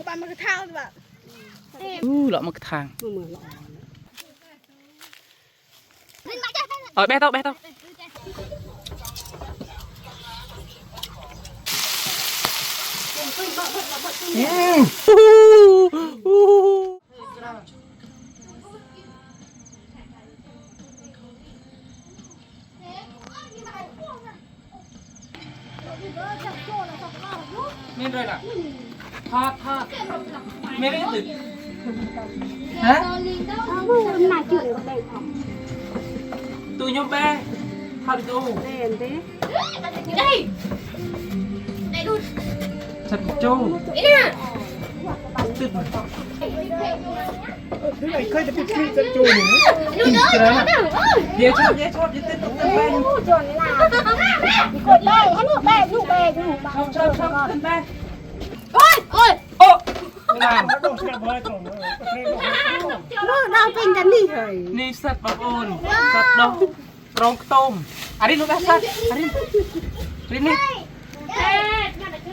บ้านมันก็ทางแบบหลอกมันกระทางแม่ต้องไม่เลยล่ะทอดไม่ได้ตื่นฮะตัวnhôm béทอดตัวchặt trâuตื่นนี่ไงเคยจะไปกินจันจูหนูเดี๋ยวชอบจะตื่นตื่นแป้งกดเลยให้ลูกแบกชอบตื่นแป้งโอ้งามต้องเชื่อเบอร์ตรงเราเป็นกันนี่เหรอนี่สัตว์บางโอนสัตว์ดอกกรองต้มอารินรู้ไหมสัตว์อารินนี่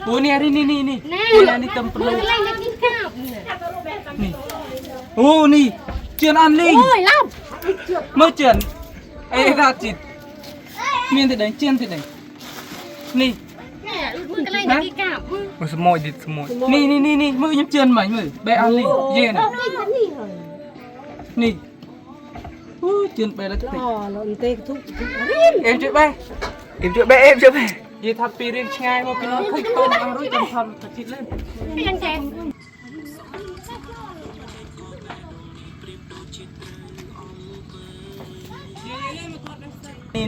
โอ้นี่อารินนี่นี่เต็มเปลือกนี่โอ้นี่เจือนอันลิงเมื่อเจือนไอ้ราจิตเมียนที่ไหนเจือนที่ไหนนี่มันสมอยดิสมอยนี่มือยังเจือนใหม่มือใบอันลิงเย็นนี่เจือนไปแล้วติเอ็มช่วยไปยี่ทับปีเรียนง่ายมาพี่น้องเคยต้มเอาด้วยจนทำตัดจิตเล่นยังแจ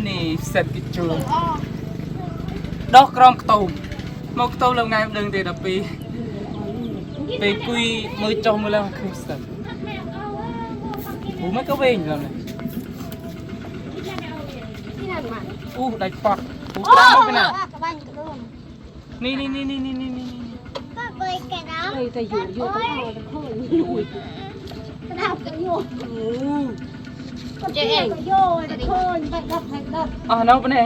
นี่เสร็จกิจจูดอกกรองตูมมกตูมเราไงเดินเตะดับปีไปคุยมือจมมือแล้วคือเสร็จผมไม่ก็เวงแล้วเนี่ยได้ฟักตามมาไปไหนนี่ก็เคยแกน้ำแต่อยู่ต้องเอาตะโขนอยู่กระดาษก็อยู่ก็เจ๊งก็โยนตะโขนไปกับน้องไปไหน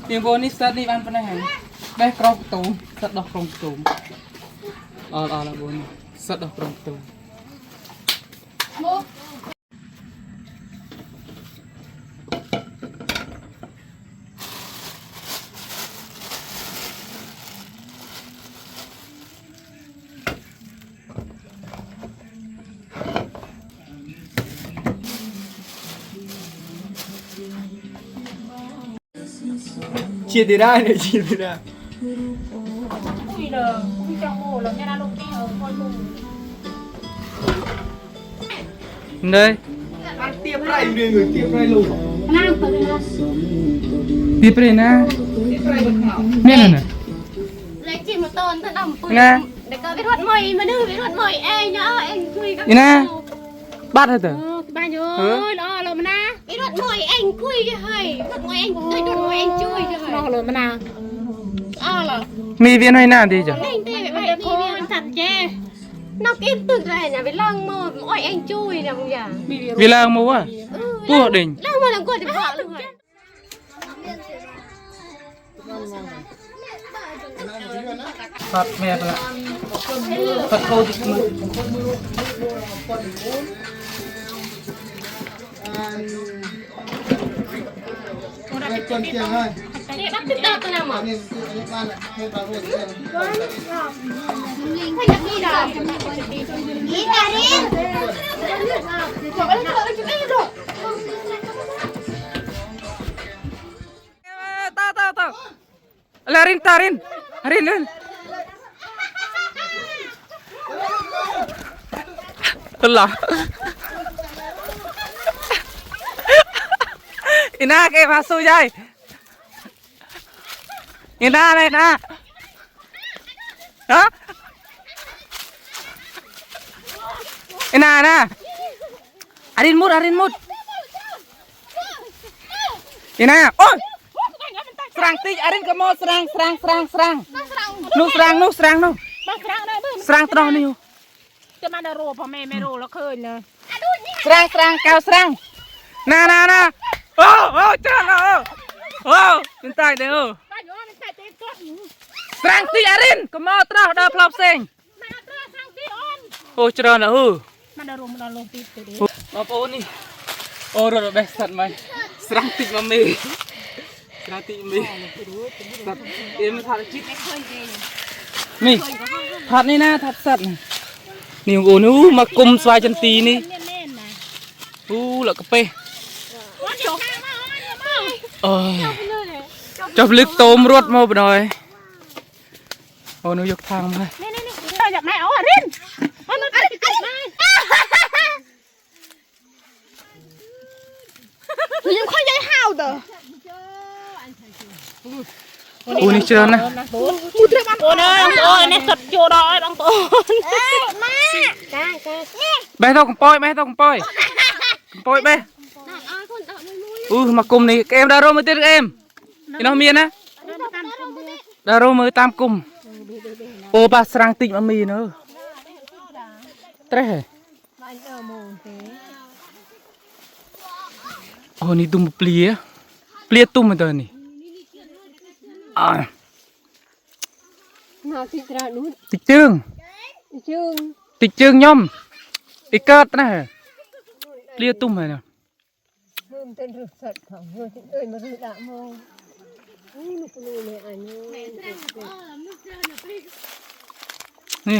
เดี๋ยวโบนี่สัตว์นี่บ้านไปไหนแบกกรองตูมสัตว์ดอกกรองตูมละโบนี่สัตว์ดอกกรองตูมฉีดได้เนี่ยฉีดได้คุยเลยคุยจังโง่แล้วเนี่ยนะลูกนี่เขาคนลุงเลยเตรียมไรเรื่องเตรียมไรลูกนั่งตัวนี้ตีไปเลยนะแม่น่ะเลยจิ้มต้นต้นดำปืนเด็กก็ไปทอดมวยมาดื้อไปทอดมวยเองเนาะเองคุยกับนะบ้านเหรอบ้านอยู่เรามานะไปทอดมวยเองคุยจะให้ทอดมวยเองทอดมวยเองช่วยจะให้เรามานะเหรอมีเวียนไว้หน้าดีจ้ะนี่เต้ไปนี่เวียนสัตว์เจ้นกอินตึกอะไรเนี่ยไปล่างมืออ้อยเองช่วยเนี่ยมึงอย่าเวลามาว่าพวกดิ่งล่างมือแล้วก็จะพอเลยตัดแม่ไปละตัดโคจิกมือคนเก่งเลยนี่รับติดต่อตัวน้ำหมอนี่บ้านให้ปลาโรดเก่งให้ยักษ์นี่ดอกนี่ดารินจบแล้วเธอจะไม่หรอกต่อLarin tarin Harin Allah Ina ke masuk jai Ina này na Hả Ina na Harin mut Ina ôi serang ti arin ke mau serang nu serang terus nih จะมาดารูพอแม่ไม่รู้แล้วเคยเลย สร้างก้าวสร้างน่าโอ้จ้าโอ้เป็นตายเด้อสร้างตีอารินก็มาตราดาพลอบเซงโอ้จรานะมาดารูตีเด็ก มาโอ้นี่โอ้รถแบบสัตว์ไหมสร้างติมามีสร้างติมีสัตว์เอ็มทาจิตนี่ทัดนี่นะทัดสัตว์นี่โอ้นู้มากุมสวายจันตีนี่แล้วก็ไปจับลึกโตมรถมาไปหน่อยโอ้นู้ยกทางมานี่อยากแม่เอารินยังค่อยย้ายห้าวเด้อโอ้นี่เจอนะโอ้เนี่ยสัตว์โยดอยบังตูนไปเท่ากับปอยไปมากุมนี่เอ็มดาโรมือติดเอ็มนี่น้องเมียนะดาโรมือตามกุมโอ้ปลาสรังติมามีเนอะเตะโอ้นี่ตุ้มเปลี่ยตุ้มมาเดินนี่ติดจึงย่อมติดเกิดนะเปลี่ยตุ้มเลยนะนี่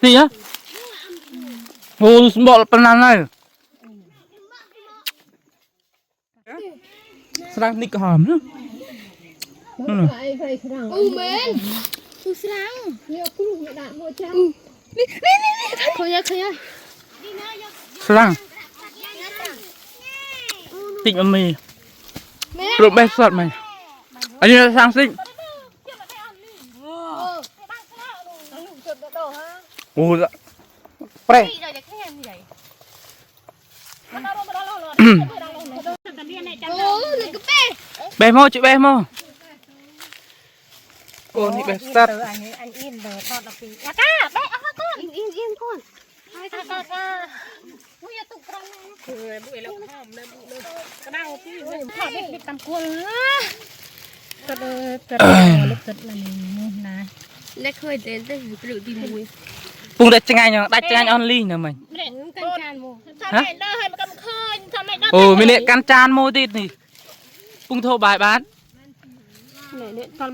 นี่ฮะโอ้สมบูรณ์ปนานเลยสร้างนี่ก็หอมนะนั่นน่ะเมนคือสร้างนี่เคยสร้างติดมันมีรูปแบบสดไหมอันนี้สร้างสิ่งโอ้ละเปรย์เบโมจุเบโมโอ้นี่แบบสัตว์อันอินเลยทอดละปีอาก้าเบ๊ะอาก้าอินก่อนอาก้ามุ้ยตุกรังบุ้ยแล้วหอมเลยบุ้ยเลยกระด้างพี่ทอดเด็กตำกวนกระเล็กกระละนี่นะเล็กเคยเดินได้หรือดีมุ้ยปุ่งได้จังไงเนาะได้จังไงออนลีนะมันเด็กกันจานโมทำไมได้ให้มันกำเคยทำไมได้โอ้ไม่เนี่ยกันจานโมติดนี่ปุ่งโทรบายบ้าน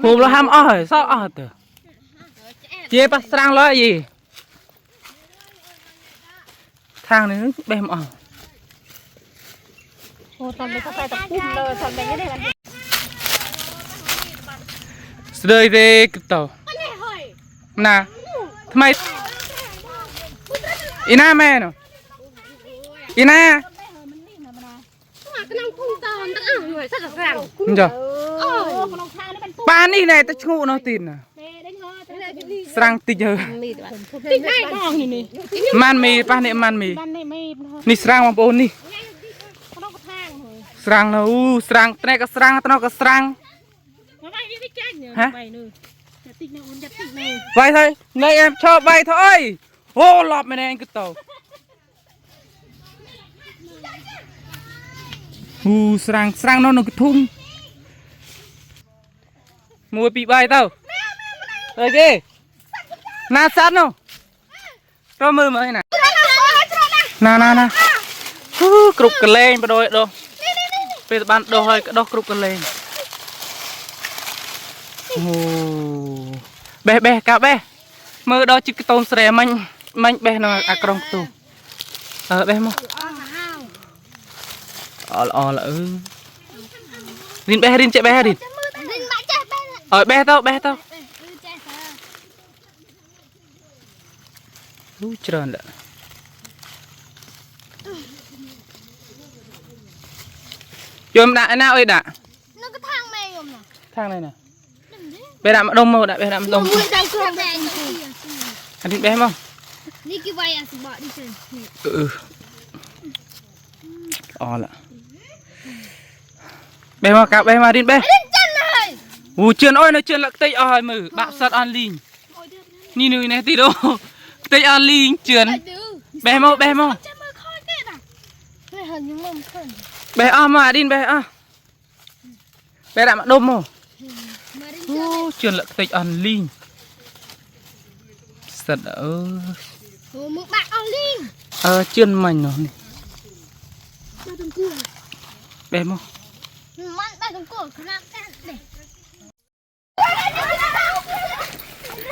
ผมเราทำอ้อยsaoอ้อยเถอะเจี๊ยบสร้างร้อยgìทางนึงเบมอ้อยโอ้ทำไปเข้าไปตะปุ่มเลยทำไปไม่ได้กันสเดย์เด็กต่อน่ะทำไมอีน่าแม่เนาะอีน่าจ้ะปานนี่ไหนตะชูเนาะตีนน่ะสร้างติเยอะมันมีปานนี่มันมีนี่สร้างมาโอนนี่สร้างนะสร้างตะไหนก็สร้างตะนอกก็สร้างฮะไปthôi này em cho bay thôi ô lọp mày này anh cứ tàu sang nó cái thun mua bị bay tao rồi kì na sát nó cho mưa mới nè na cục cờ lên bắt đôi đâu bây giờ ban đồ hơi cái đó cục cờ lên bé cả bé mơ đó chỉ cái tôm sè manh bé nó còng tù bé mơ là rin bé rin chạy bé rin bé tao trơn đã Dùm đã nào ơi đã nó có thang mê dùm nè thang này nè bé đạm đông màu đã bé đạm đông anh thích bé không đi cái vai à sự bỏ đi chơi là bé mà cặp bé mà đi bé Ủa chuyện ôi nó chuyện là tây oi mừ bạo sát an linh. Ni nuôi này tí đâu. Tây an linh chuyện. Bé mau bé mau. Bé mà đi bé Bé đã mà đôm mau. Ô chuyện là tây an linh. Sật ơi. Chuyện mình nó này. Bé mau.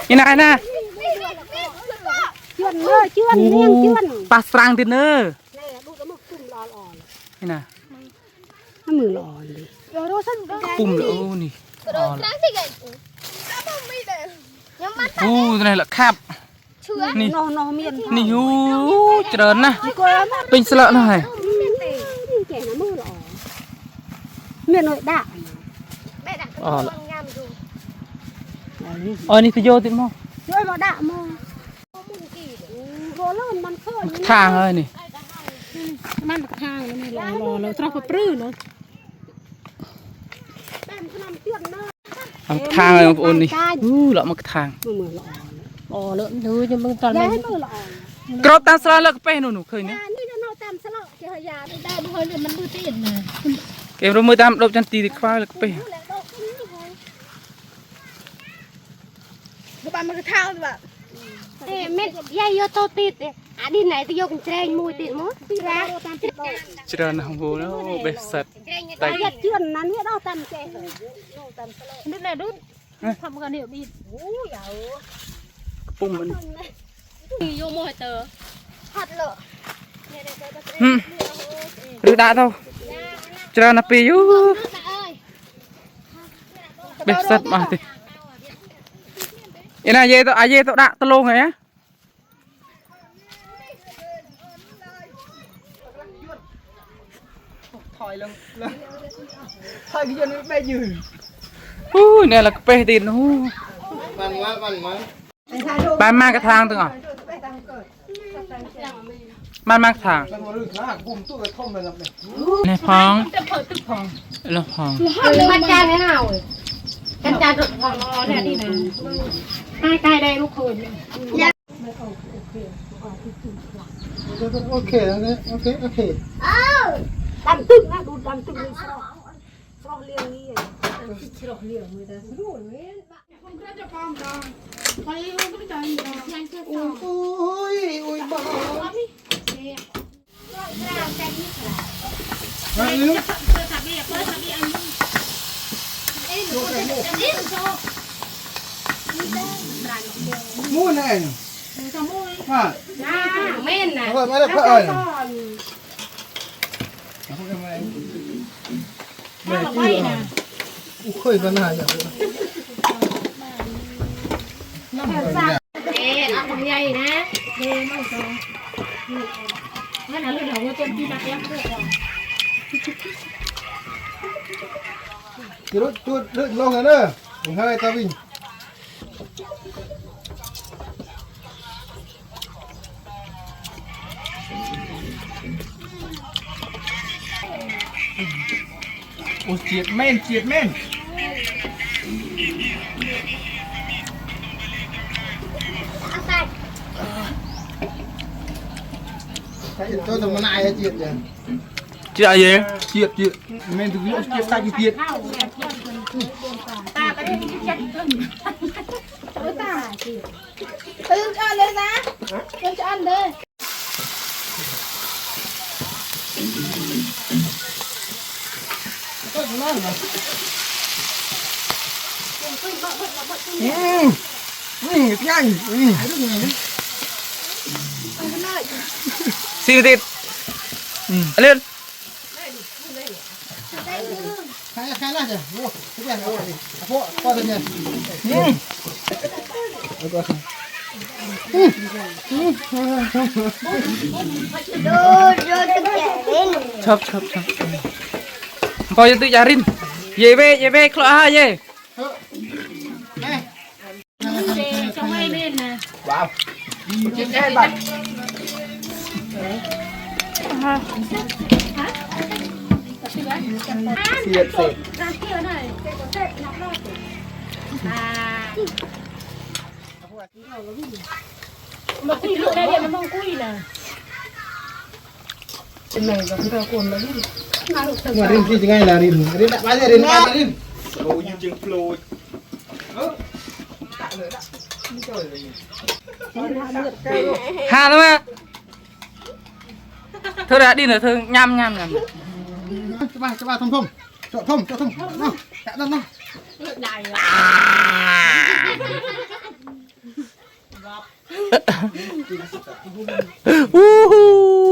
Ini nè. Pas serang tin nơ. Ini nè. Pum lỗ nè. Cái này là khap. Nè. Nè hú trơn nè. Pin sợ này. miền nội đạoนี่คือโยติมอ ด้วยมาด่ามองรอแล้วมันเคย ทางเลยนี่ มันทางแล้วไม่รอเลยต้องไปปลื้มเนาะ ทางเลยบนนี่หล่อมากทาง เลยดูจะมึงตอนนี้ กรอบตาสลาเลิกไปหนูเคยเนี่ย นี่เราตามสลอกเจียยาได้เฮ้ยมันดูตีนนะ เก็บรมือตามรบจันตีดีกว่าเลิกไป บ้านมันก็เท่าแบบเม็ดใหญ่โยโตติดดินไหนจะยกแรงมวยติดมั้งตีรัก เจริญนะโหแล้วเบสเสร็จ แต่ยัดเชื่อนนั้นเนี่ยเราตามแกนึกเลยดุทำกันเนี่ยบีโอ้ยเอา ปุ่มมัน โยโมเตอร์หัดเลย หรือด่าเท่าเจริญนะปีอยู่เบสเสร็จมาสินายเย่ตัวด่าตะลงไงอะถอยลงถอยกี่ยันไม่ไปยืนเนี่ยละไปตีนบ้านมากระทางตึงอ่ะบ้านมากทางในพองแล้วพอง มันจานให้เรากันจานพองเนี่ยนี่นะใกล้ได้ลูกคนโอเคดำตึ้งนะดูดำตึ้งเลยสระเลี้ยงนี่สระเลี้ยงมือแต่สรุปเนี่ยผมก็จะฟังดังไปมันก็จะยังเชื่อต่ออุ้ยบ้ามูนไงมาเม่นนะไม่ได้เพื่อนไม่นะเคยกันหาอย่างนี้เอาของใหญ่นะไม่โตงั้นเราเดี๋ยวเราจะตีตะเกียบด้วยก่อนจุดลงกันเด้อผมให้ตาวิ่งโอ้เจียดแม่นตัวมันนายเจียดเลย เจี๊ยบเจียดแม่นถึงเจียดตาเจียดตาก็ได้ที่เช็ดตึ้งตาสิตึ้งอันเลยนะตึ้งอันเลยง่ายสี่ติดเล่นใครน่าจะโอ้ทุกอย่างเอาดิพ่อตัวเนี่ยชอบพอจะตื่นยารินเย่เว่คลาเย่จะไม่เล่นนะว้าวเจ๊บัตรเสียดร้านเที่ยวหน่อย mà quy lúc đây nó mong quy nè cái này là cái cồn đấy Mà Rin thì ngay là Rin đã bao giờ Rin qua Rin Ôi như chừng flôi. hà lắm á thôi đã đi nữa thôi nhăm nhăm nhăm cho ba thông thông cho thông nào chạy lên nào đại Woohoo